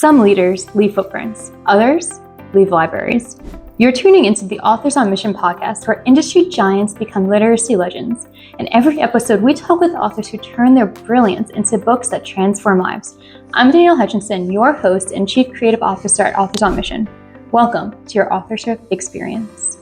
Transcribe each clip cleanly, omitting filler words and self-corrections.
Some leaders leave footprints, others leave libraries. You're tuning into the Authors on Mission podcast, where industry giants become literacy legends. In every episode, we talk with authors who turn their brilliance into books that transform lives. I'm Danielle Hutchinson, your host and Chief Creative Officer at Authors on Mission. Welcome to your authorship experience.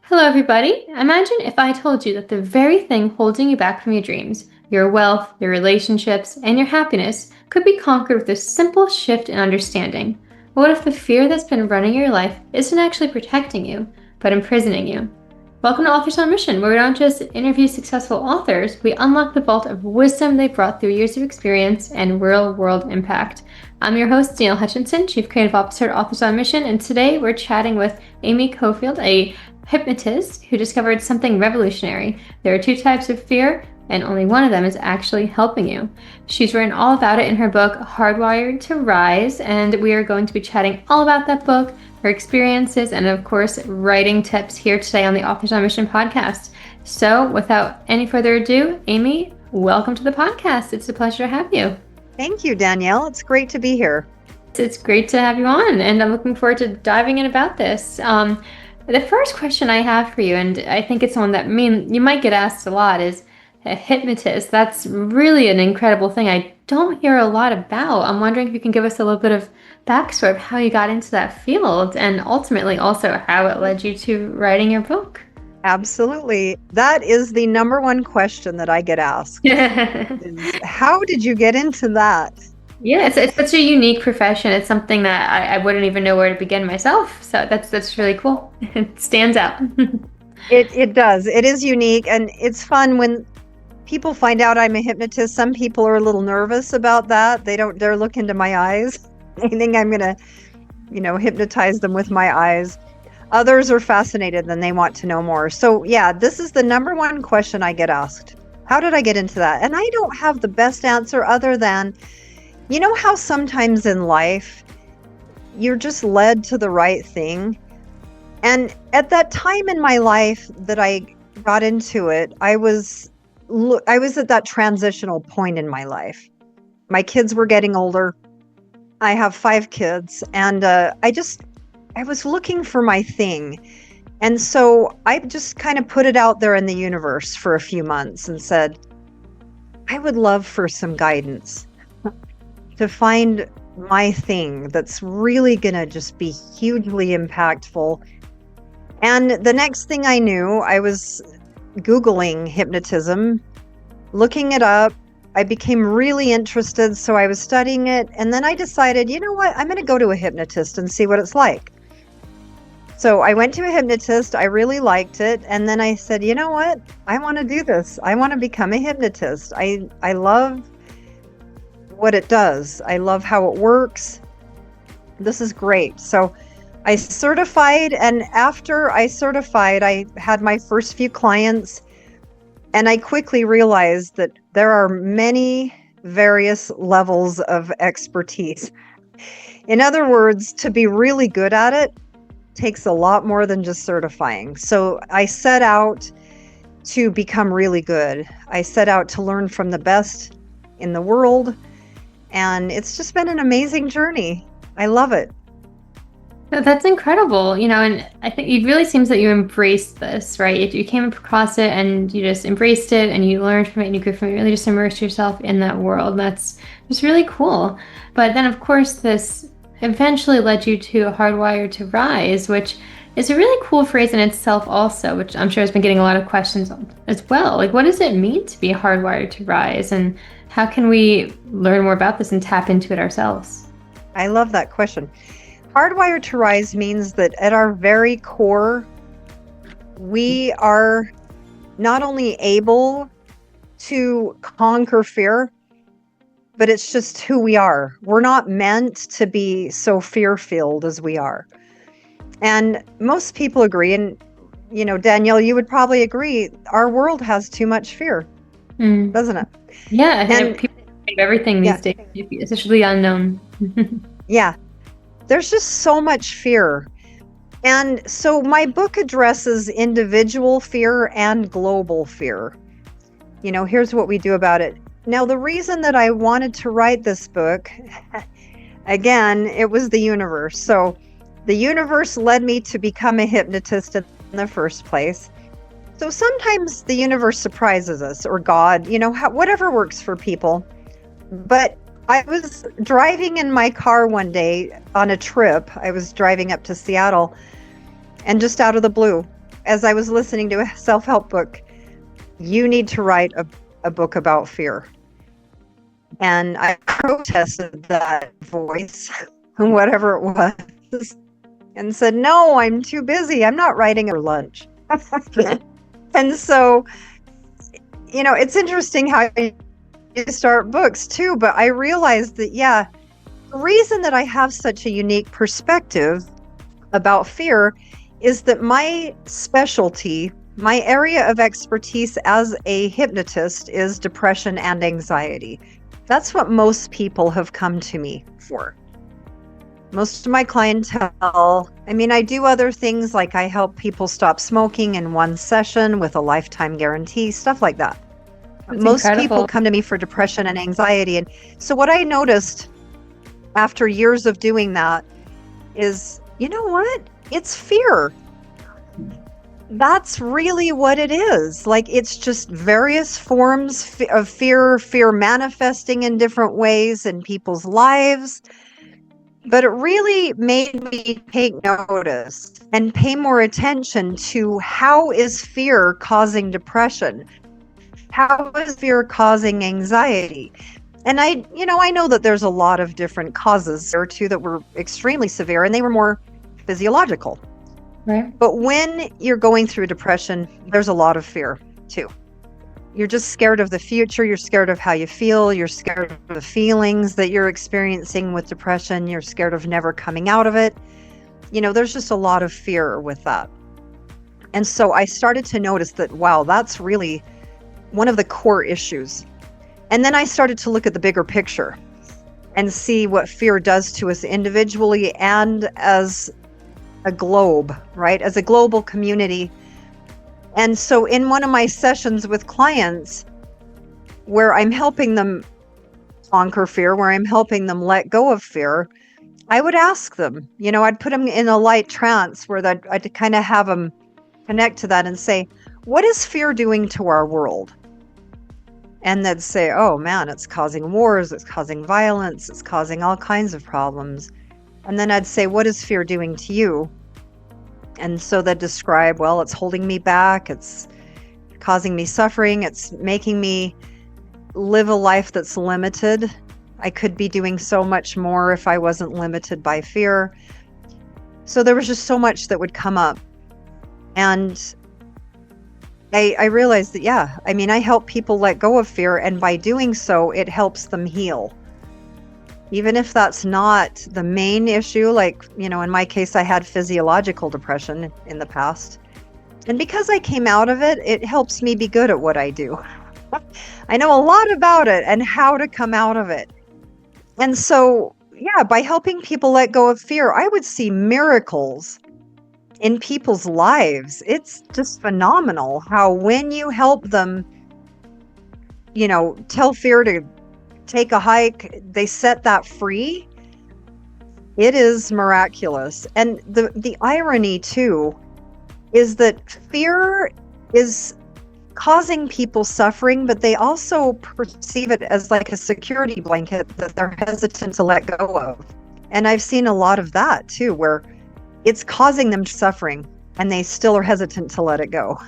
Hello, everybody. Imagine if I told you that the very thing holding you back from your dreams, your wealth, your relationships, and your happiness could be conquered with a simple shift in understanding. What if the fear that's been running your life isn't actually protecting you, but imprisoning you? Welcome to Authors on Mission, where we don't just interview successful authors, we unlock the vault of wisdom they brought through years of experience and real-world impact. I'm your host, Danielle Hutchinson, Chief Creative Officer at Authors on Mission, and today we're chatting with Amy Koford, a hypnotist who discovered something revolutionary. There are two types of fear, and only one of them is actually helping you. She's written all about it in her book, Hardwired to Rise, and we are going to be chatting all about that book, her experiences, and of course, writing tips here today on the Authors on Mission podcast. So without any further ado, Amy, welcome to the podcast. It's a pleasure to have you. Thank you, Danielle. It's great to be here. It's great to have you on, and I'm looking forward to diving in about this. The first question I have for you, and I think it's one that you might get asked a lot, is a hypnotist. That's really an incredible thing I don't hear a lot about. I'm wondering if you can give us a little bit of backstory of how you got into that field and ultimately also how it led you to writing your book. Absolutely. That is the number one question that I get asked. How did you get into that? Yeah, it's such a unique profession. It's something that I wouldn't even know where to begin myself. So that's really cool. It stands out. It does. It is unique, and it's fun when people find out I'm a hypnotist. Some people are a little nervous about that. They're looking into my eyes. They think I'm gonna, hypnotize them with my eyes. Others are fascinated and they want to know more. So yeah, this is the number one question I get asked. How did I get into that? And I don't have the best answer other than, you know how sometimes in life you're just led to the right thing? And at that time in my life that I got into it, I was at that transitional point in my life. My kids were getting older. I have 5 kids, and I was looking for my thing. And so I just kind of put it out there in the universe for a few months and said, I would love for some guidance to find my thing that's really going to just be hugely impactful. And the next thing I knew, I was Googling hypnotism, looking it up. I became really interested, so I was studying it. And then I decided, you know what, I'm going to go to a hypnotist and see what it's like. So I went to a hypnotist. I really liked it. And then I said, you know what, I want to do this. I want to become a hypnotist. I love what it does. I love how it works. This is great. So I certified, and after I certified, I had my first few clients, and I quickly realized that there are many various levels of expertise. In other words, to be really good at it takes a lot more than just certifying. So I set out to become really good. I set out to learn from the best in the world. And it's just been an amazing journey. I love it. That's incredible, and I think it really seems that you embraced this, right? You came across it and you just embraced it and you learned from it and you grew from it, really just immersed yourself in that world. That's just really cool. But then, of course, this eventually led you to Hardwired to Rise, which is a really cool phrase in itself also, which I'm sure has been getting a lot of questions on as well. Like, what does it mean to be hardwired to rise? And how can we learn more about this and tap into it ourselves? I love that question. Hardwired to Rise means that at our very core, we are not only able to conquer fear, but it's just who we are. We're not meant to be so fear-filled as we are. And most people agree, and Danielle, you would probably agree, our world has too much fear, doesn't it? Yeah, and people think of everything these days, especially unknown. Yeah. There's just so much fear. And so my book addresses individual fear and global fear. Here's what we do about it. Now, the reason that I wanted to write this book, again, it was the universe. So the universe led me to become a hypnotist in the first place. So sometimes the universe surprises us, or God, whatever works for people. But I was driving in my car one day on a trip. I was driving up to Seattle, and just out of the blue, as I was listening to a self-help book, you need to write a book about fear. And I protested that voice, whatever it was, and said, no, I'm too busy. I'm not writing for lunch. And so, it's interesting how you start books too, but I realized that, the reason that I have such a unique perspective about fear is that my specialty, my area of expertise as a hypnotist is depression and anxiety. That's what most people have come to me for. Most of my clientele, I do other things like I help people stop smoking in one session with a lifetime guarantee, stuff like that. That's Most incredible. people come to me for depression and anxiety. And so what I noticed after years of doing that is, you know what? It's fear. That's really what it is. Like, it's just various forms of fear manifesting in different ways in people's lives. But it really made me take notice and pay more attention to how is fear causing depression? How is fear causing anxiety? And I know that there's a lot of different causes or two that were extremely severe, and they were more physiological. Right. But when you're going through depression, there's a lot of fear too. You're just scared of the future. You're scared of how you feel. You're scared of the feelings that you're experiencing with depression. You're scared of never coming out of it. There's just a lot of fear with that. And so I started to notice that, wow, that's really one of the core issues. And then I started to look at the bigger picture and see what fear does to us individually and as a globe, right? As a global community. And so in one of my sessions with clients where I'm helping them conquer fear, where I'm helping them let go of fear, I would ask them, I'd put them in a light trance where I'd kind of have them connect to that and say, what is fear doing to our world? And they'd say, oh man, it's causing wars, it's causing violence, it's causing all kinds of problems. And then I'd say, what is fear doing to you? And so they'd describe, well, it's holding me back, it's causing me suffering, it's making me live a life that's limited. I could be doing so much more if I wasn't limited by fear. So there was just so much that would come up. And I realized that, I help people let go of fear, and by doing so, it helps them heal. Even if that's not the main issue, like, in my case, I had physiological depression in the past. And because I came out of it, it helps me be good at what I do. I know a lot about it and how to come out of it. And so, by helping people let go of fear, I would see miracles in people's lives. It's just phenomenal how when you help them, tell fear to take a hike, they set that free. It is miraculous. And the irony too is that fear is causing people suffering, but they also perceive it as like a security blanket that they're hesitant to let go of. And I've seen a lot of that too, where it's causing them suffering and they still are hesitant to let it go.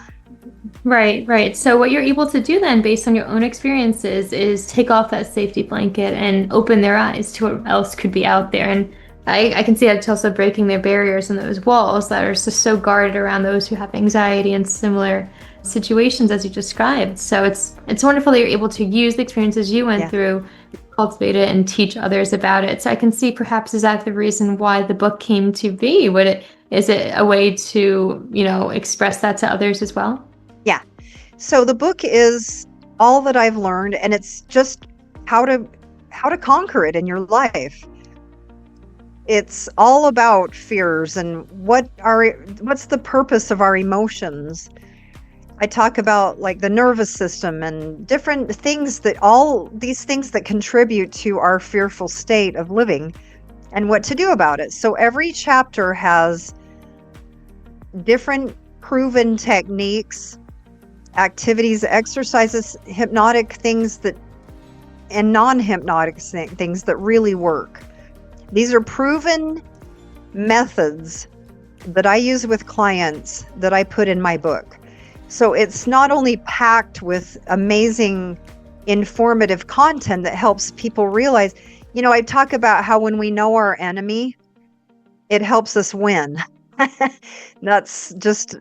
Right. So what you're able to do then, based on your own experiences, is take off that safety blanket and open their eyes to what else could be out there. And I can see that it's also breaking their barriers and those walls that are just so guarded around those who have anxiety and similar situations as you described. So it's wonderful that you're able to use the experiences you went through, cultivate it, and teach others about it. So I can see perhaps is that the reason why the book came to be? Is it a way to, express that to others as well? Yeah. So the book is all that I've learned, and it's just how to conquer it in your life. It's all about fears and what's the purpose of our emotions. I talk about like the nervous system and different things, that all these things that contribute to our fearful state of living and what to do about it. So every chapter has different proven techniques, activities, exercises, hypnotic things and non-hypnotic things that really work. These are proven methods that I use with clients that I put in my book. So it's not only packed with amazing informative content that helps people realize, I talk about how when we know our enemy, it helps us win. That's just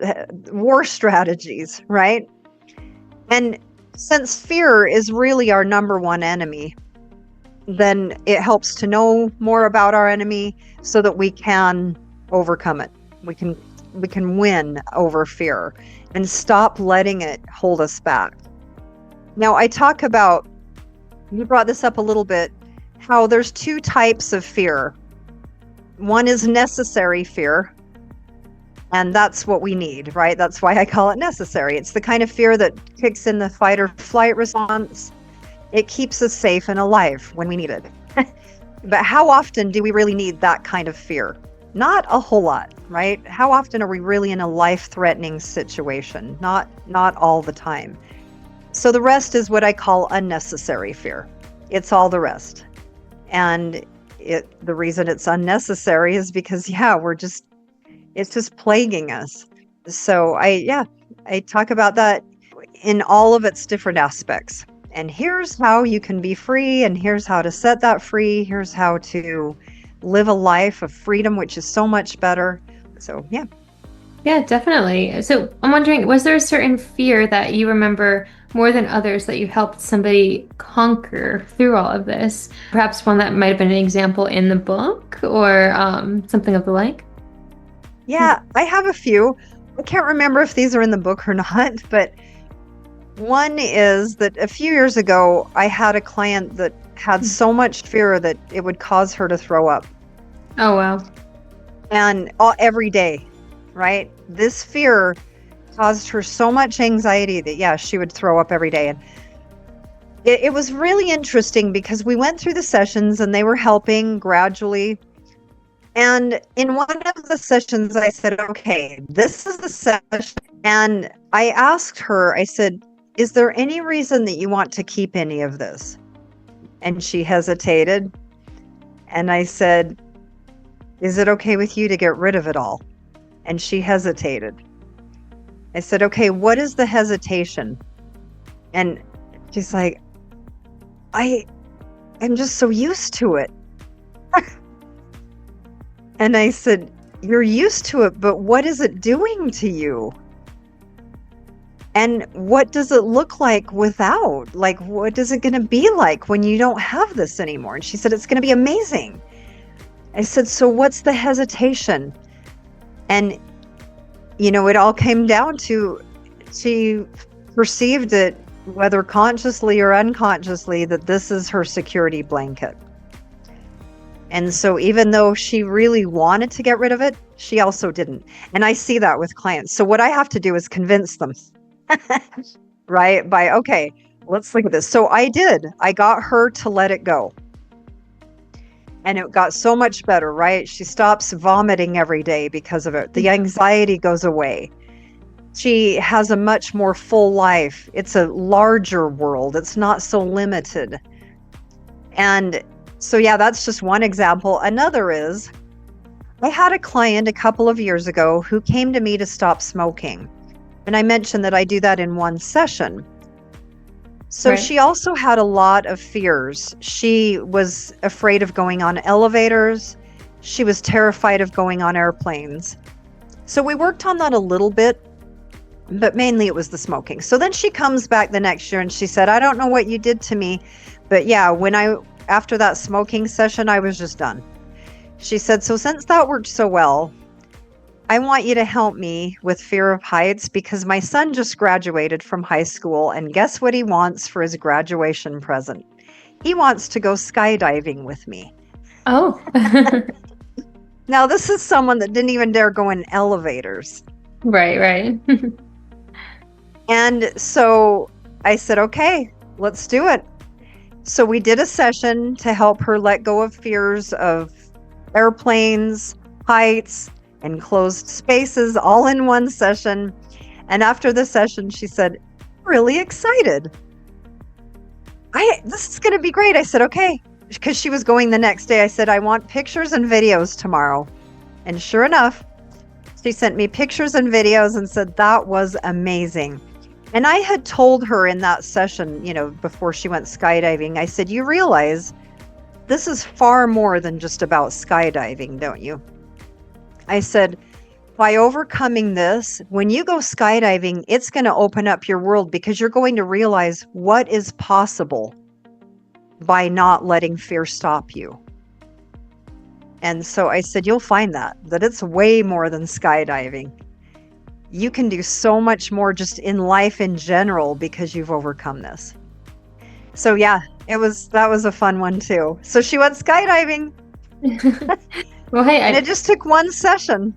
war strategies, right? And since fear is really our number one enemy, then it helps to know more about our enemy so that we can overcome it. We can win over fear and stop letting it hold us back. Now, I talk about, you brought this up a little bit, how there's two types of fear. One is necessary fear, and that's what we need, right? That's why I call it necessary. It's the kind of fear that kicks in the fight or flight response. It keeps us safe and alive when we need it. But how often do we really need that kind of fear? Not a whole lot, right? How often are we really in a life-threatening situation? Not all the time. So the rest is what I call unnecessary fear. It's all the rest. And the reason it's unnecessary is because, it's just plaguing us. So I talk about that in all of its different aspects. And here's how you can be free, and here's how to set that free. Here's how to live a life of freedom, which is so much better. So, yeah. Yeah, definitely. So I'm wondering, was there a certain fear that you remember more than others that you helped somebody conquer through all of this? Perhaps one that might have been an example in the book or something of the like? Yeah, I have a few. I can't remember if these are in the book or not, but one is that a few years ago, I had a client that had so much fear that it would cause her to throw up. Oh, wow. And every day, right? This fear caused her so much anxiety that, she would throw up every day. And it was really interesting because we went through the sessions and they were helping gradually. And in one of the sessions, I said, okay, this is the session. And I asked her, I said, is there any reason that you want to keep any of this? And she hesitated. And I said, is it okay with you to get rid of it all? And she hesitated. I said, okay, what is the hesitation? And she's like, I'm just so used to it. And I said, you're used to it, but what is it doing to you? And what does it look like without? Like, what is it going to be like when you don't have this anymore? And she said, it's going to be amazing. I said, so what's the hesitation? And, it all came down to, she perceived it, whether consciously or unconsciously, that this is her security blanket. And so even though she really wanted to get rid of it, she also didn't. And I see that with clients. So what I have to do is convince them, right? Okay, let's look at this. So I did. I got her to let it go. And it got so much better, right? She stops vomiting every day because of it. The anxiety goes away. She has a much more full life. It's a larger world. It's not so limited. And so, that's just one example. Another is, I had a client a couple of years ago who came to me to stop smoking. And I mentioned that I do that in one session. So Right. She also had a lot of fears. She was afraid of going on elevators. She was terrified of going on airplanes. So we worked on that a little bit, but mainly it was the smoking. So then she comes back the next year and she said, I don't know what you did to me, but after that smoking session, I was just done. She said, so since that worked so well, I want you to help me with fear of heights because my son just graduated from high school, and guess what he wants for his graduation present? He wants to go skydiving with me. Oh. Now, this is someone that didn't even dare go in elevators. Right, right. And so I said, okay, let's do it. So we did a session to help her let go of fears of airplanes, heights, enclosed spaces, all in one session. And after the session, she said, really excited. This is going to be great. I said, okay. Because she was going the next day. I said, I want pictures and videos tomorrow. And sure enough, she sent me pictures and videos and said, that was amazing. And I had told her in that session, before she went skydiving, I said, you realize this is far more than just about skydiving, don't you? I said, by overcoming this, when you go skydiving, it's going to open up your world because you're going to realize what is possible by not letting fear stop you. And so I said, you'll find that it's way more than skydiving. You can do so much more just in life in general because you've overcome this. So yeah, that was a fun one too. So she went skydiving. Well, hey, and it just took one session.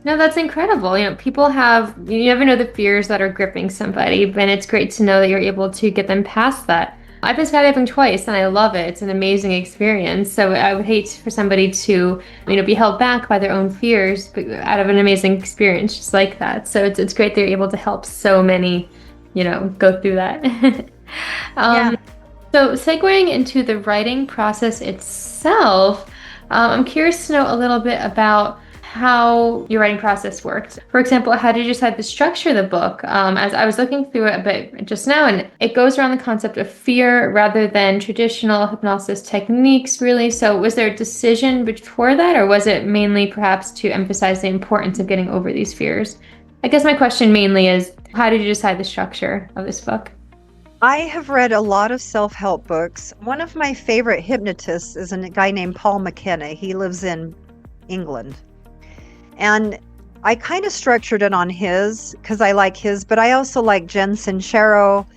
No, that's incredible. People you never know the fears that are gripping somebody, and it's great to know that you're able to get them past that. I've been skydiving twice and I love it. It's an amazing experience. So I would hate for somebody to, be held back by their own fears, but out of an amazing experience just like that. So it's great that you're able to help so many, go through that. Yeah. So segueing into the writing process itself, I'm curious to know a little bit about how your writing process worked. For example, how did you decide to structure the book? As I was looking through it a bit just now, and it goes around the concept of fear rather than traditional hypnosis techniques, really. So was there a decision before that, or was it mainly perhaps to emphasize the importance of getting over these fears? I guess my question mainly is, how did you decide the structure of this book? I have read a lot of self-help books. One of my favorite hypnotists is a guy named Paul McKenna. He lives in England. And I kind of structured it on his because I like his, but I also like Jen Sincero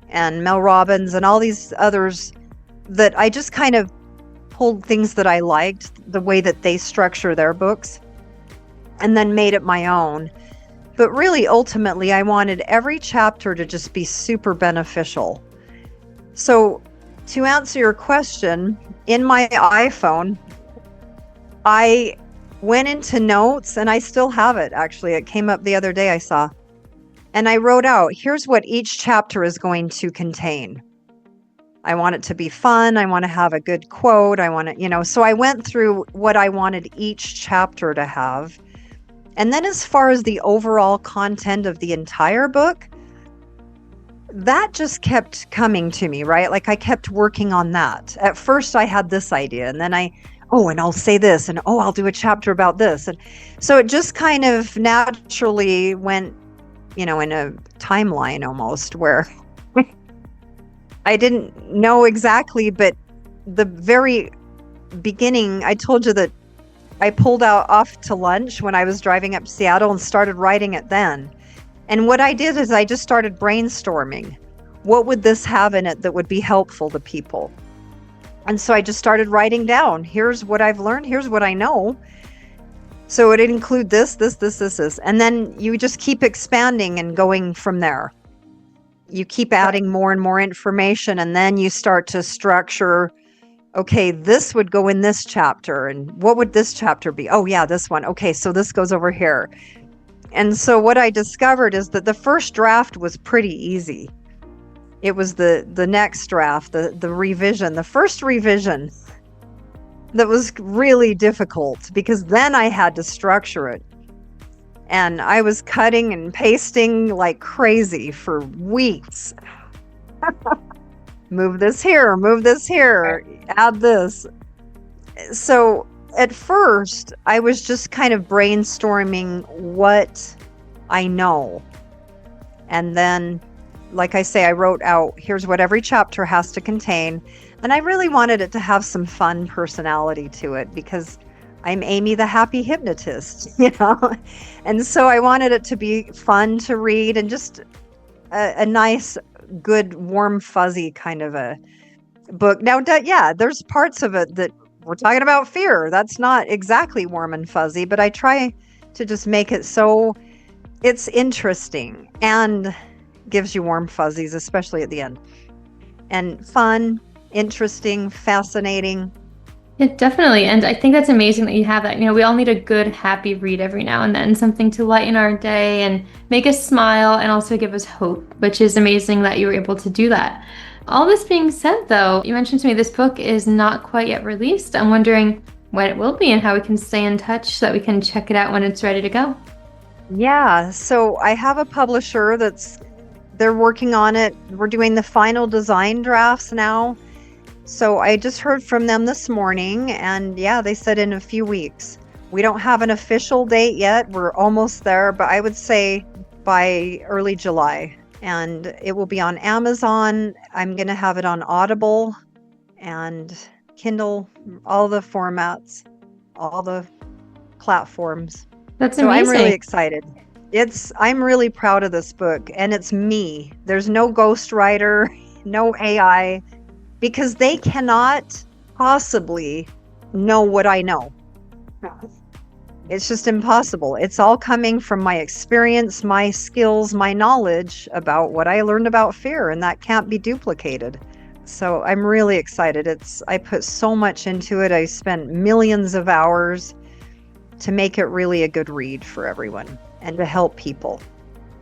and Mel Robbins and all these others that I just kind of pulled things that I liked, the way that they structure their books, and then made it my own. But really, ultimately, I wanted every chapter to just be super beneficial. So to answer your question, in my iPhone, I went into notes, and I still have it, actually. It came up the other day, I saw. And I wrote out, here's what each chapter is going to contain. I want it to be fun. I want to have a good quote. I want to, so I went through what I wanted each chapter to have. And then as far as the overall content of the entire book, that just kept coming to me, right? Like I kept working on that. At first I had this idea, and then and I'll say this, and I'll do a chapter about this. And so it just kind of naturally went, in a timeline almost, where I didn't know exactly, but the very beginning, I told you that I pulled off to lunch when I was driving up to Seattle and started writing it then. And what I did is I just started brainstorming. What would this have in it that would be helpful to people? And so I just started writing down, here's what I've learned, here's what I know. So it'd include this. And then you just keep expanding and going from there. You keep adding more and more information, and then you start to structure, okay, this would go in this chapter, and what would this chapter be? Oh yeah, this one. Okay, so this goes over here. And so what I discovered is that the first draft was pretty easy. It was the next draft, the revision, the first revision that was really difficult, because then I had to structure it. And I was cutting and pasting like crazy for weeks. Move this here, add this. So at first, I was just kind of brainstorming what I know. And then, like I say, I wrote out, here's what every chapter has to contain. And I really wanted it to have some fun personality to it, because I'm Amy the happy hypnotist, And so I wanted it to be fun to read and just a nice, good, warm, fuzzy kind of a book. Now, yeah, there's parts of it that we're talking about fear. That's not exactly warm and fuzzy, but I try to just make it so it's interesting and gives you warm fuzzies, especially at the end. And fun, interesting, fascinating. Yeah, definitely. And I think that's amazing that you have that. We all need a good, happy read every now and then, something to lighten our day and make us smile and also give us hope, which is amazing that you were able to do that. All this being said, though, you mentioned to me this book is not quite yet released. I'm wondering when it will be and how we can stay in touch so that we can check it out when it's ready to go. Yeah, so I have a publisher they're working on it. We're doing the final design drafts now. So I just heard from them this morning, and yeah, they said in a few weeks. We don't have an official date yet. We're almost there, but I would say by early July. And it will be on Amazon. I'm going to have it on Audible and Kindle, all the formats, all the platforms. That's So I'm really amazing. excited. I'm really proud of this book, and it's me. There's no ghostwriter, no AI, because they cannot possibly know what I know. It's just impossible. It's all coming from my experience, my skills, my knowledge about what I learned about fear, and that can't be duplicated. So I'm really excited. I put so much into it. I spent millions of hours to make it really a good read for everyone and to help people.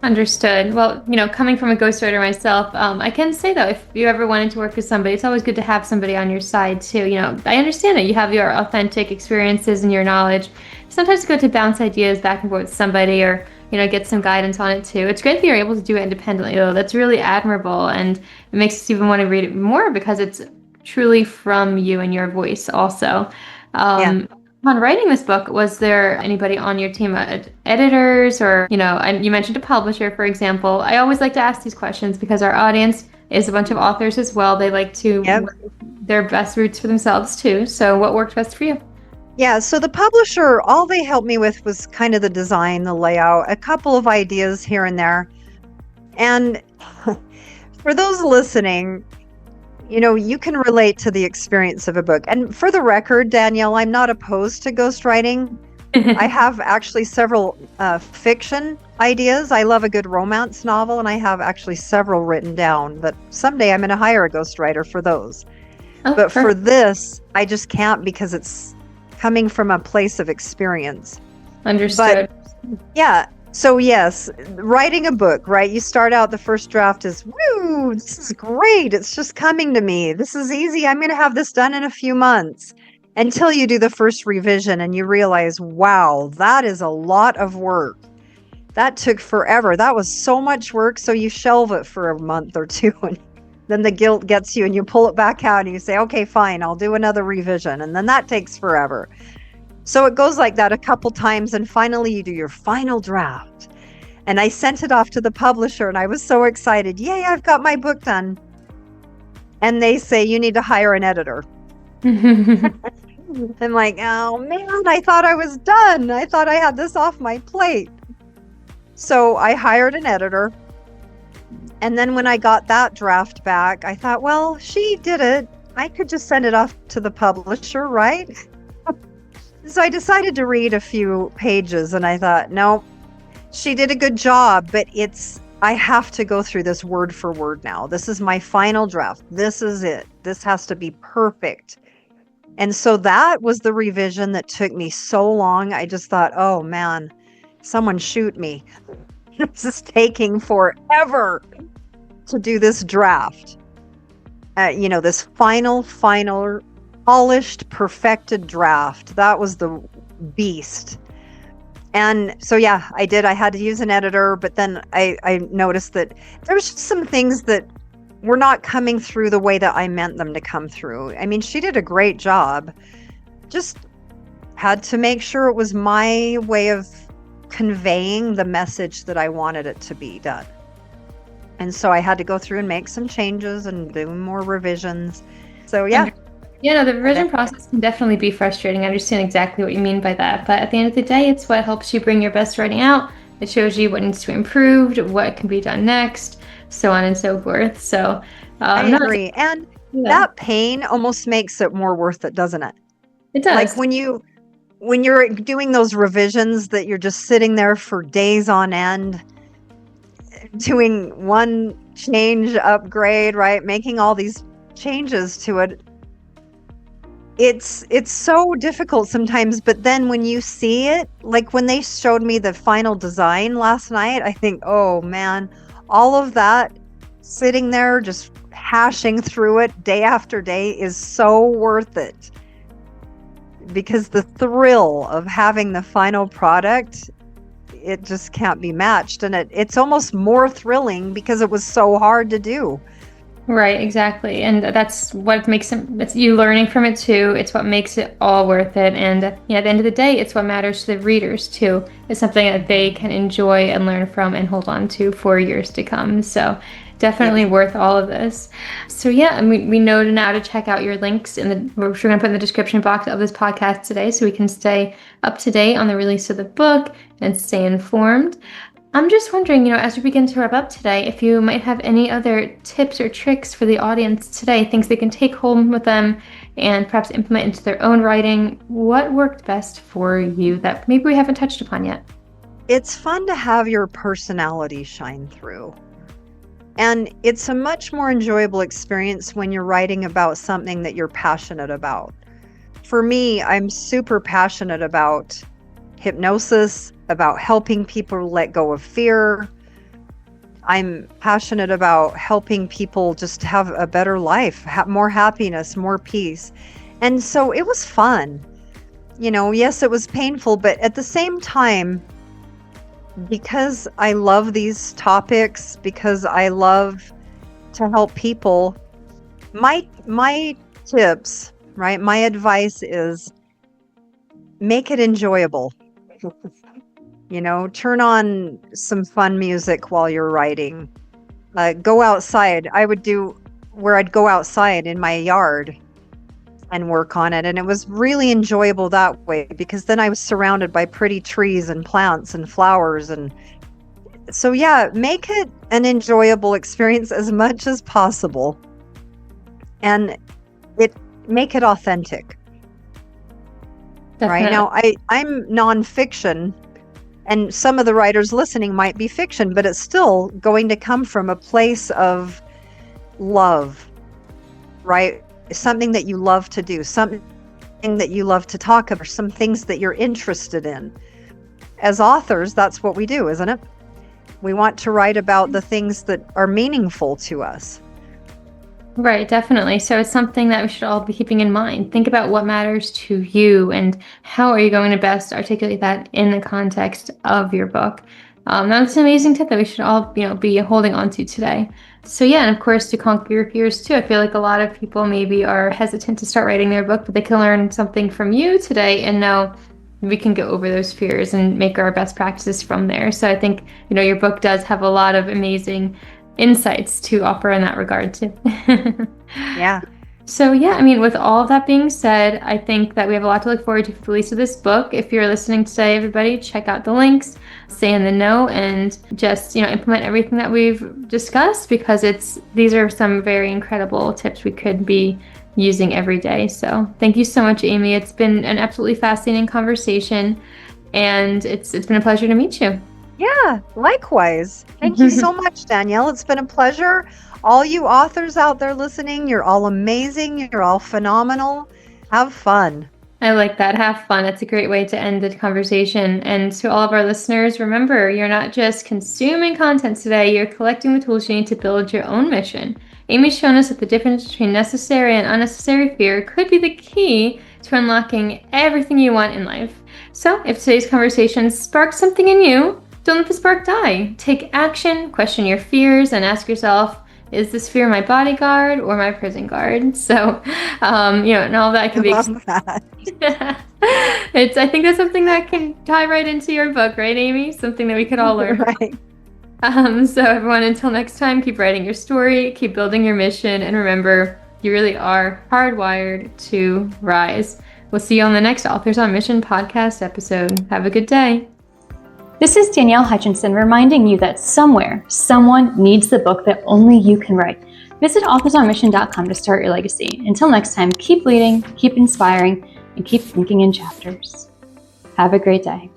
Understood. Well, coming from a ghostwriter myself, I can say though, if you ever wanted to work with somebody, it's always good to have somebody on your side too. I understand that you have your authentic experiences and your knowledge. Sometimes it's good to bounce ideas back and forth with somebody or, get some guidance on it too. It's great that you're able to do it independently though. That's really admirable. And it makes us even want to read it more because it's truly from you and your voice also. Yeah. Upon writing this book, was there anybody on your team, editors, or, and you mentioned a publisher, for example. I always like to ask these questions because our audience is a bunch of authors as well. They like to Yep. work their best routes for themselves too. So what worked best for you? Yeah, so the publisher, all they helped me with was kind of the design, the layout, a couple of ideas here and there. And for those listening, you can relate to the experience of a book. And for the record, Danielle, I'm not opposed to ghostwriting. I have actually several fiction ideas. I love a good romance novel, and I have actually several written down that someday I'm going to hire a ghostwriter for those. Oh, But for perfect. this, I just can't because it's coming from a place of experience. Understood. But yeah, so yes, writing a book, right? You start out, the first draft is, woo, this is great. It's just coming to me. This is easy. I'm going to have this done in a few months. Until you do the first revision and you realize, wow, that is a lot of work. That took forever. That was so much work. So you shelve it for a month or two, and then the guilt gets you and you pull it back out and you say, okay, fine, I'll do another revision. And then that takes forever. So it goes like that a couple times, and finally you do your final draft. And I sent it off to the publisher and I was so excited. Yay, I've got my book done. And they say, you need to hire an editor. I'm like, oh man, I thought I was done. I thought I had this off my plate. So I hired an editor. And then when I got that draft back, I thought, well, she did it. I could just send it off to the publisher, right? So I decided to read a few pages and I thought, no, she did a good job, but I have to go through this word for word now. This is my final draft. This is it. This has to be perfect. And so that was the revision that took me so long. I just thought, oh man, someone shoot me. This is taking forever to do this draft. This final, polished, perfected draft. That was the beast. And so, yeah, I did. I had to use an editor, but then I noticed that there was just some things that were not coming through the way that I meant them to come through. I mean, she did a great job. Just had to make sure it was my way of conveying the message that I wanted it to be done. And so I had to go through and make some changes and do more revisions. So, yeah. Yeah, no, the revision process can definitely be frustrating. I understand exactly what you mean by that. But at the end of the day, it's what helps you bring your best writing out. It shows you what needs to be improved, what can be done next, so on and so forth. So I agree. And that pain almost makes it more worth it, doesn't it? It Like does. when you're doing those revisions that you're just sitting there for days on end, doing one change, upgrade, right? Making all these changes to it. It's so difficult sometimes, but then when you see it, like when they showed me the final design last night, I think, oh man, all of that sitting there just hashing through it day after day is so worth it. Because the thrill of having the final product, it just can't be matched. And it's almost more thrilling because it was so hard to do. Right, exactly. And that's what makes it, it's you learning from it too. It's what makes it all worth it. And at the end of the day, it's what matters to the readers too. It's something that they can enjoy and learn from and hold on to for years to come. So definitely worth all of this. So yeah, and we know now to check out your links we're going to put in the description box of this podcast today so we can stay up to date on the release of the book and stay informed. I'm just wondering, as we begin to wrap up today, if you might have any other tips or tricks for the audience today, things they can take home with them and perhaps implement into their own writing. What worked best for you that maybe we haven't touched upon yet? It's fun to have your personality shine through. And it's a much more enjoyable experience when you're writing about something that you're passionate about. For me, I'm super passionate about hypnosis, about helping people let go of fear. I'm passionate about helping people just have a better life, have more happiness, more peace. And so it was fun. Yes, it was painful, but at the same time, because I love these topics, because I love to help people, my tips, right? My advice is make it enjoyable. Turn on some fun music while you're writing. Go outside. I'd go outside in my yard and work on it. And it was really enjoyable that way because then I was surrounded by pretty trees and plants and flowers. And so, yeah, make it an enjoyable experience as much as possible. And make it authentic. Definitely. Right now, I'm nonfiction. And some of the writers listening might be fiction, but it's still going to come from a place of love, right? Something that you love to do, something that you love to talk about, some things that you're interested in. As authors, that's what we do, isn't it? We want to write about the things that are meaningful to us. Right, definitely. So it's something that we should all be keeping in mind. Think about what matters to you and how are you going to best articulate that in the context of your book. That's an amazing tip that we should all, be holding on to today. So yeah, and of course to conquer your fears too. I feel like a lot of people maybe are hesitant to start writing their book, but they can learn something from you today and know we can get over those fears and make our best practices from there. So I think, your book does have a lot of amazing insights to offer in that regard too. Yeah. So yeah, with all of that being said, I think that we have a lot to look forward to for the release of this book. If you're listening today, everybody, check out the links, stay in the know, and just implement everything that we've discussed because these are some very incredible tips we could be using every day. So thank you so much, Amy. It's been an absolutely fascinating conversation, and it's been a pleasure to meet you. Yeah, likewise. Thank you so much, Danielle. It's been a pleasure. All you authors out there listening, you're all amazing. You're all phenomenal. Have fun. I like that. Have fun. That's a great way to end the conversation. And to all of our listeners, remember, you're not just consuming content today, you're collecting the tools you need to build your own mission. Amy's shown us that the difference between necessary and unnecessary fear could be the key to unlocking everything you want in life. So if today's conversation sparked something in you, don't let the spark die. Take action, question your fears, and ask yourself, is this fear my bodyguard or my prison guard? So, and all that can be. I love that. I think that's something that can tie right into your book, right, Amy? Something that we could all learn. Right. So everyone, until next time, keep writing your story, keep building your mission, and remember, you really are hardwired to rise. We'll see you on the next Authors on Mission podcast episode. Have a good day. This is Danielle Hutchinson reminding you that somewhere, someone needs the book that only you can write. Visit authorsonmission.com to start your legacy. Until next time, keep leading, keep inspiring, and keep thinking in chapters. Have a great day.